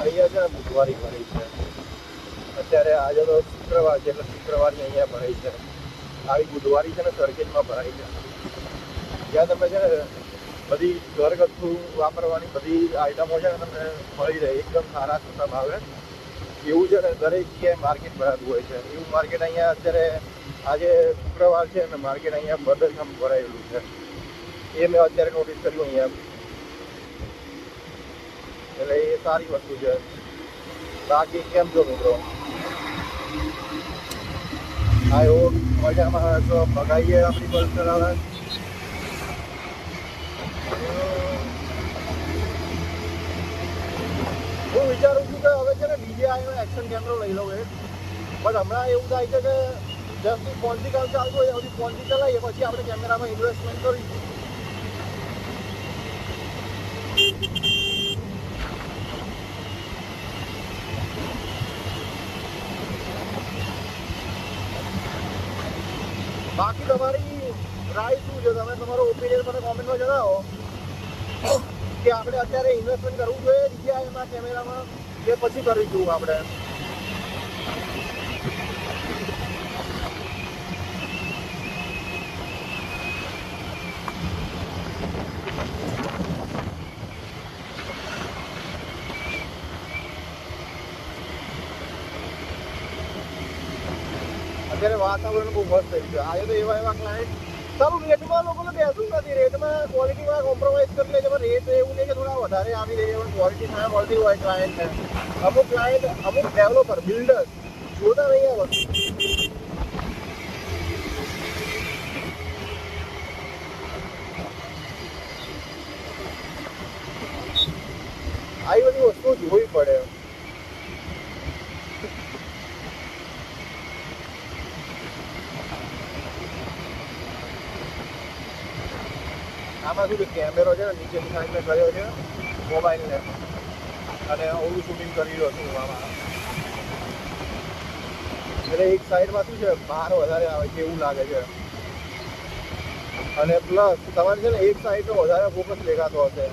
અહીંયા છે ને બુધવારી ભરાય છે. અત્યારે આજે તો શુક્રવાર છે એટલે શુક્રવારની અહીંયા ભરાય છે. આવી બુધવારી છે ને સરખેજમાં ભરાય છે. જ્યાં તમે છે ને બધી ઘરગથ્થુ વાપરવાની બધી આઈટમો છે ને તમને મળી રહે એકદમ સારા સસ્તા ભાવે. એવું છે ને દરેક જગ્યાએ માર્કેટ ભરાતું હોય છે. એવું માર્કેટ અહીંયા અત્યારે આજે શુક્રવાર છે ને માર્કેટ અહીંયા બદલમાં ભરાયેલું છે. એ મેં અત્યારે નોટિસ કર્યું અહીંયા. એટલે એ સારી વસ્તુ છે. બાકી કેમ છો મિત્રો? આયો મજામાં તો ભગાઈએ આપણી પલ્સર આવે. હું વિચારું છું કે હવે છે ને બીજે આવ્યો એક્શન કેમેરો લઈ લઉં બટ હમણાં એવું થાય છે કે જ્યાંથી ફોનથી કામ ચાલતું હોય ત્યાંથી ફોનથી ચલાવીએ પછી આપણે કેમેરામાં ઇન્વેસ્ટમેન્ટ કરીશું. બાકી તમારી રાય શું છે? તમે તમારો ઓપિનિયન મને કોમેન્ટમાં જણાવો કે આપણે અત્યારે ઇન્વેસ્ટમેન્ટ કરવું જોઈએ DJI કેમેરામાં કે પછી કરીશું આપણે. અત્યારે વાતાવરણ બહુ મસ્ત થઈ ગયું. આજે તો એવા ક્લાયન્ટ સારું રેટમાં લોકોને બેસવું નથી. રેટમાં ક્વોલિટીમાં કોમ્પ્રોમાઇઝ કરી લે છે પણ રેટ એવું નહીં કે થોડા વધારે આપી દે પણ ક્વોલિટી સામે મળતી હોય ક્લાયન્ટને. અમુક ડેવલપર બિલ્ડર જોતા નહીં આ વસ્તુ. આવી બધી વસ્તુઓ જોવી પડે. આમાં શું કેમેરો છે ને નીચેની સાઈડમાં કર્યો છે મોબાઈલને અને ઓલું શૂટિંગ કરી રહ્યો છું આમાં. એટલે એક સાઈડમાં શું છે બહાર વધારે આવે છે એવું લાગે છે અને પ્લસ તમારે છે ને એક સાઈડનો વધારે ફોકસ દેખાતો હશે.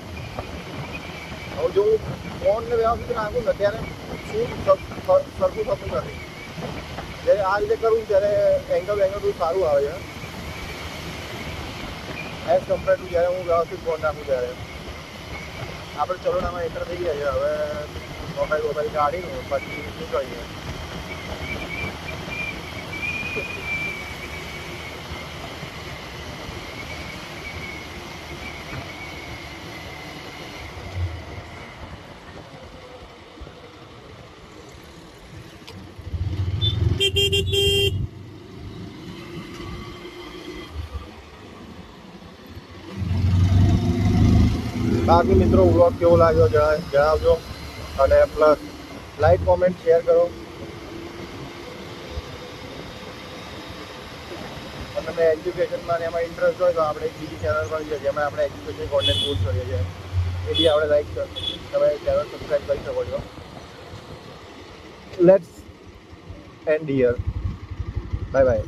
હવે જો હું ફોનને વ્યવસ્થિત રાખું ને ત્યારે શું સરખું થતું નથી. જ્યારે આ રીતે કરું ત્યારે એંગલ થોડું સારું આવે છે એઝ કમ્પેર ટુ જ્યારે હું વ્યવસ્થિત ફોન નાખું ત્યારે. આપણે ચલોડામાં એન્ટર થઈ ગયા છે. હવે મોબાઈલ કાઢીને પછી નીકળીએ. બાકી મિત્રો વ્લોગ કેવો લાગ્યો જણાવજો અને પ્લસ લાઈક કોમેન્ટ શેર કરો. અને તમે એજ્યુકેશનમાં ને એમાં ઇન્ટરેસ્ટ હોય તો આપણે એક બીજી ચેનલ પણ છે જેમાં આપણે એજ્યુકેશન કોન્ટેન્ટ પોસ્ટ કરીએ છીએ. એ બી આપણે લાઈક તમે ચેનલ સબસ્ક્રાઈબ કરી શકો છો. Let's and here. Bye bye.